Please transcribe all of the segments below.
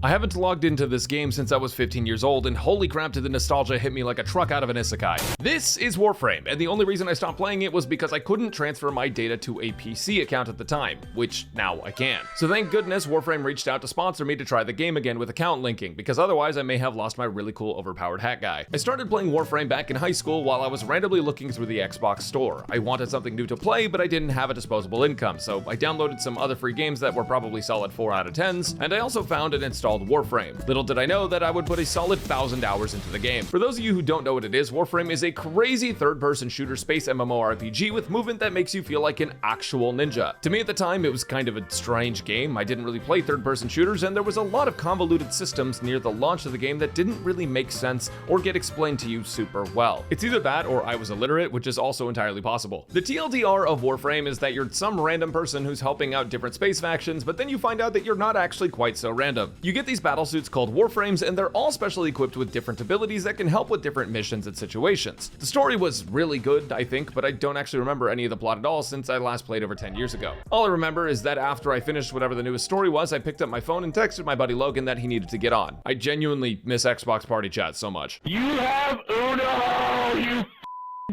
I haven't logged into this game since I was 15 years old, and holy crap did the nostalgia hit me like a truck out of an isekai. This is Warframe, and the only reason I stopped playing it was because I couldn't transfer my data to a PC account at the time, which now I can. So thank goodness Warframe reached out to sponsor me to try the game again with account linking, because otherwise I may have lost my really cool overpowered hat guy. I started playing Warframe back in high school while I was randomly looking through the Xbox store. I wanted something new to play, but I didn't have a disposable income, so I downloaded some other free games that were probably solid 4 out of 10s, and I also found and installed Warframe. Little did I know that I would put a solid 1,000 hours into the game. For those of you who don't know what it is, Warframe is a crazy third-person shooter space MMORPG with movement that makes you feel like an actual ninja. To me at the time, it was kind of a strange game. I didn't really play third-person shooters, and there was a lot of convoluted systems near the launch of the game that didn't really make sense or get explained to you super well. It's either that or I was illiterate, which is also entirely possible. The TLDR of Warframe is that you're some random person who's helping out different space factions, but then you find out that you're not actually quite so random. You get these battlesuits called Warframes, and they're all specially equipped with different abilities that can help with different missions and situations. The story was really good, I think, but I don't actually remember any of the plot at all since I last played over 10 years ago. All I remember is that after I finished whatever the newest story was, I picked up my phone and texted my buddy Logan that he needed to get on. I genuinely miss Xbox party chat so much. You have Uno, you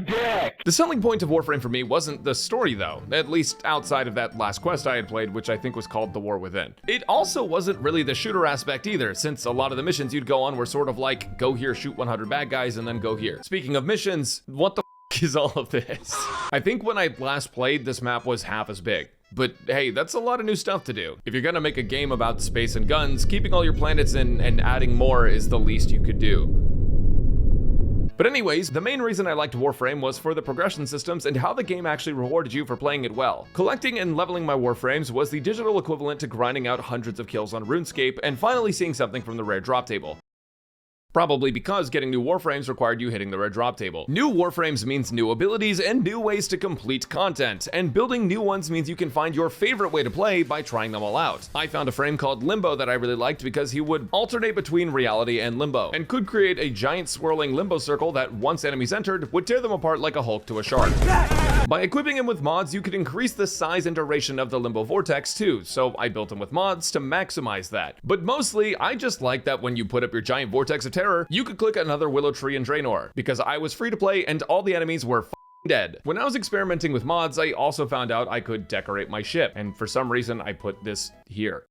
dick! The selling point of Warframe for me wasn't the story though, at least outside of that last quest I had played, which I think was called The War Within. It also wasn't really the shooter aspect either, since a lot of the missions you'd go on were sort of like, go here, shoot 100 bad guys, and then go here. Speaking of missions, what the f is all of this? I think when I last played, this map was half as big. But hey, that's a lot of new stuff to do. If you're gonna make a game about space and guns, keeping all your planets in and adding more is the least you could do. But anyways, the main reason I liked Warframe was for the progression systems and how the game actually rewarded you for playing it well. Collecting and leveling my Warframes was the digital equivalent to grinding out hundreds of kills on RuneScape and finally seeing something from the rare drop table. Probably because getting new Warframes required you hitting the rare drop table. New Warframes means new abilities and new ways to complete content, and building new ones means you can find your favorite way to play by trying them all out. I found a frame called Limbo that I really liked because he would alternate between reality and limbo, and could create a giant swirling limbo circle that once enemies entered, would tear them apart like a Hulk to a shark. By equipping him with mods, you could increase the size and duration of the limbo vortex too, so I built him with mods to maximize that. But mostly, I just like that when you put up your giant vortex of terror, you could click another Willow Tree in Draenor, because I was free to play and all the enemies were dead. When I was experimenting with mods, I also found out I could decorate my ship, and for some reason I put this here.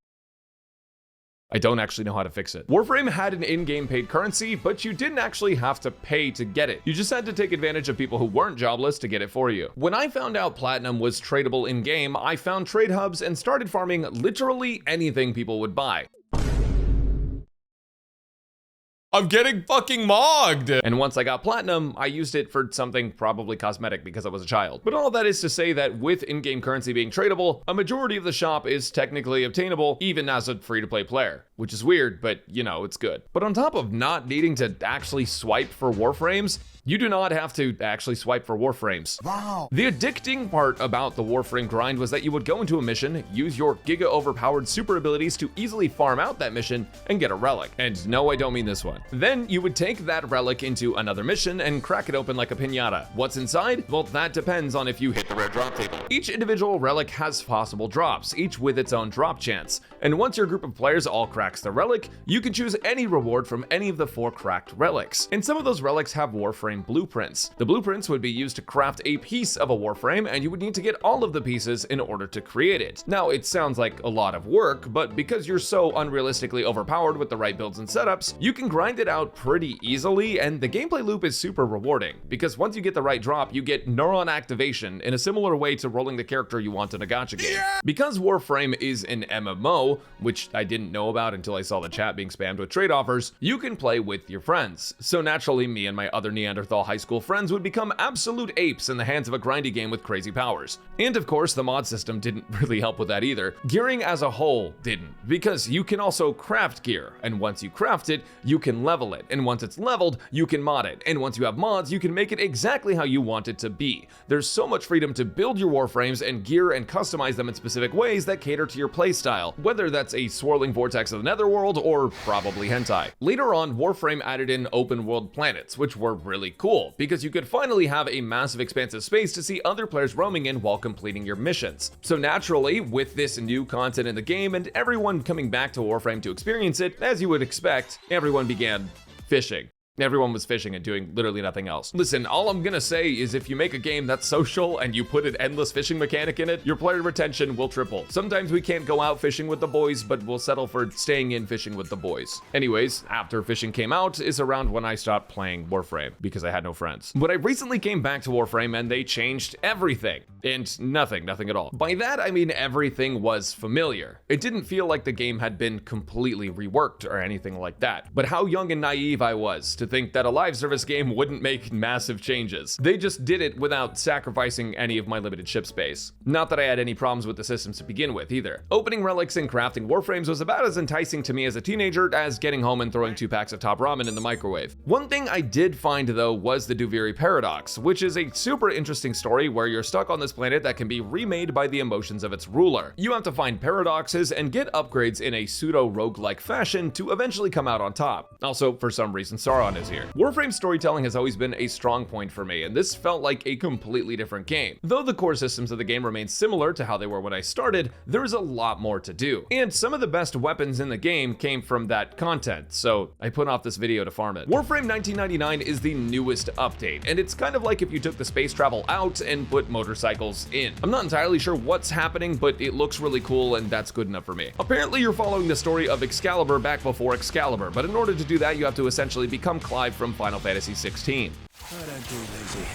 I don't actually know how to fix it. Warframe had an in-game paid currency, but you didn't actually have to pay to get it. You just had to take advantage of people who weren't jobless to get it for you. When I found out Platinum was tradable in-game, I found trade hubs and started farming literally anything people would buy. I'm getting fucking mogged! And once I got Platinum, I used it for something probably cosmetic because I was a child. But all that is to say that with in-game currency being tradable, a majority of the shop is technically obtainable even as a free-to-play player. Which is weird, but you know, it's good. But on top of not needing to actually swipe for Warframes, you do not have to actually swipe for Warframes. Wow. The addicting part about the Warframe grind was that you would go into a mission, use your giga overpowered super abilities to easily farm out that mission and get a relic. And no, I don't mean this one. Then you would take that relic into another mission and crack it open like a piñata. What's inside? Well, that depends on if you hit the rare drop table. Each individual relic has possible drops, each with its own drop chance. And once your group of players all cracks the relic, you can choose any reward from any of the 4 cracked relics. And some of those relics have Warframe blueprints. The blueprints would be used to craft a piece of a Warframe, and you would need to get all of the pieces in order to create it. Now, it sounds like a lot of work, but because you're so unrealistically overpowered with the right builds and setups, you can grind it out pretty easily, and the gameplay loop is super rewarding, because once you get the right drop, you get neuron activation in a similar way to rolling the character you want in a gacha game. Because Warframe is an MMO, which I didn't know about until I saw the chat being spammed with trade offers, you can play with your friends. So naturally, me and my other Neanderthal high school friends would become absolute apes in the hands of a grindy game with crazy powers. And of course, the mod system didn't really help with that either. Gearing as a whole didn't, because you can also craft gear, and once you craft it, you can level it, and once it's leveled, you can mod it, and once you have mods, you can make it exactly how you want it to be. There's so much freedom to build your Warframes and gear and customize them in specific ways that cater to your playstyle, whether that's a swirling vortex of the netherworld or probably hentai. Later on, Warframe added in open world planets, which were really really cool, because you could finally have a massive expansive space to see other players roaming in while completing your missions. So naturally, with this new content in the game and everyone coming back to Warframe to experience it, as you would expect, everyone began fishing. Everyone was fishing and doing literally nothing else. Listen, all I'm gonna say is if you make a game that's social and you put an endless fishing mechanic in it, your player retention will triple. Sometimes we can't go out fishing with the boys, but we'll settle for staying in fishing with the boys. Anyways, after fishing came out is around when I stopped playing Warframe because I had no friends. But I recently came back to Warframe and they changed everything. And nothing at all. By that, I mean everything was familiar. It didn't feel like the game had been completely reworked or anything like that. But how young and naive I was to think that a live service game wouldn't make massive changes. They just did it without sacrificing any of my limited ship space. Not that I had any problems with the systems to begin with either. Opening relics and crafting Warframes was about as enticing to me as a teenager as getting home and throwing 2 packs of top ramen in the microwave. One thing I did find though was the Duviri Paradox, which is a super interesting story where you're stuck on this planet that can be remade by the emotions of its ruler. You have to find paradoxes and get upgrades in a pseudo-roguelike fashion to eventually come out on top. Also, for some reason, Sauron is here. Warframe storytelling has always been a strong point for me, and this felt like a completely different game. Though the core systems of the game remain similar to how they were when I started, there is a lot more to do. And some of the best weapons in the game came from that content, so I put off this video to farm it. Warframe 1999 is the newest update, and it's kind of like if you took the space travel out and put motorcycles in. I'm not entirely sure what's happening, but it looks really cool and that's good enough for me. Apparently you're following the story of Excalibur back before Excalibur, but in order to do that you have to essentially become Clive from Final Fantasy 16. I don't do lazy,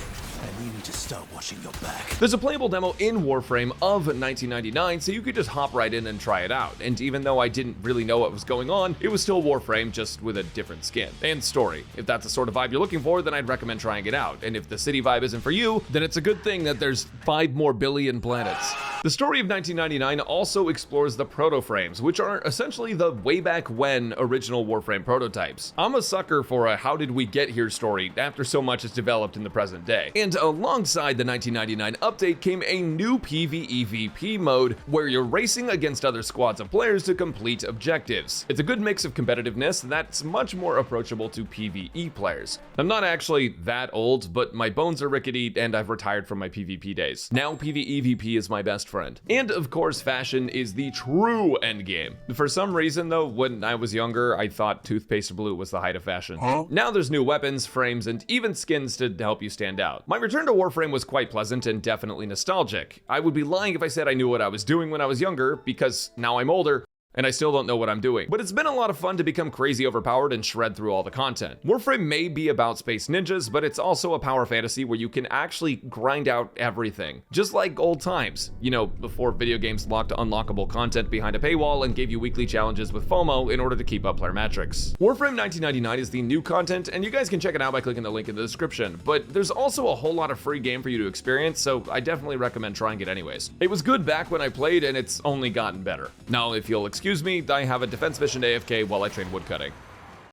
and you need to start watching your back. There's a playable demo in Warframe of 1999, so you could just hop right in and try it out. And even though I didn't really know what was going on, it was still Warframe, just with a different skin and story. If that's the sort of vibe you're looking for, then I'd recommend trying it out. And if the city vibe isn't for you, then it's a good thing that there's 5 more billion planets. The story of 1999 also explores the proto-frames, which are essentially the way back when original Warframe prototypes. I'm a sucker for a how did we get here story after so much is developed in the present day. And alongside the 1999 update came a new PvEVP mode where you're racing against other squads of players to complete objectives. It's a good mix of competitiveness that's much more approachable to PvE players. I'm not actually that old, but my bones are rickety and I've retired from my PvP days. Now PvEVP is my best friend. And of course, fashion is the true endgame. For some reason though, when I was younger, I thought toothpaste blue was the height of fashion. Now there's new weapons, frames, and even skins to help you stand out. My return to Warframe was quite pleasant and definitely nostalgic. I would be lying if I said I knew what I was doing when I was younger, because now I'm older, and I still don't know what I'm doing. But it's been a lot of fun to become crazy overpowered and shred through all the content. Warframe may be about space ninjas, but it's also a power fantasy where you can actually grind out everything. Just like old times, you know, before video games locked unlockable content behind a paywall and gave you weekly challenges with FOMO in order to keep up player metrics. Warframe 1999 is the new content, and you guys can check it out by clicking the link in the description, but there's also a whole lot of free game for you to experience, so I definitely recommend trying it anyways. It was good back when I played, and it's only gotten better. Now, if you'll excuse me, I have a defense mission AFK while I train woodcutting.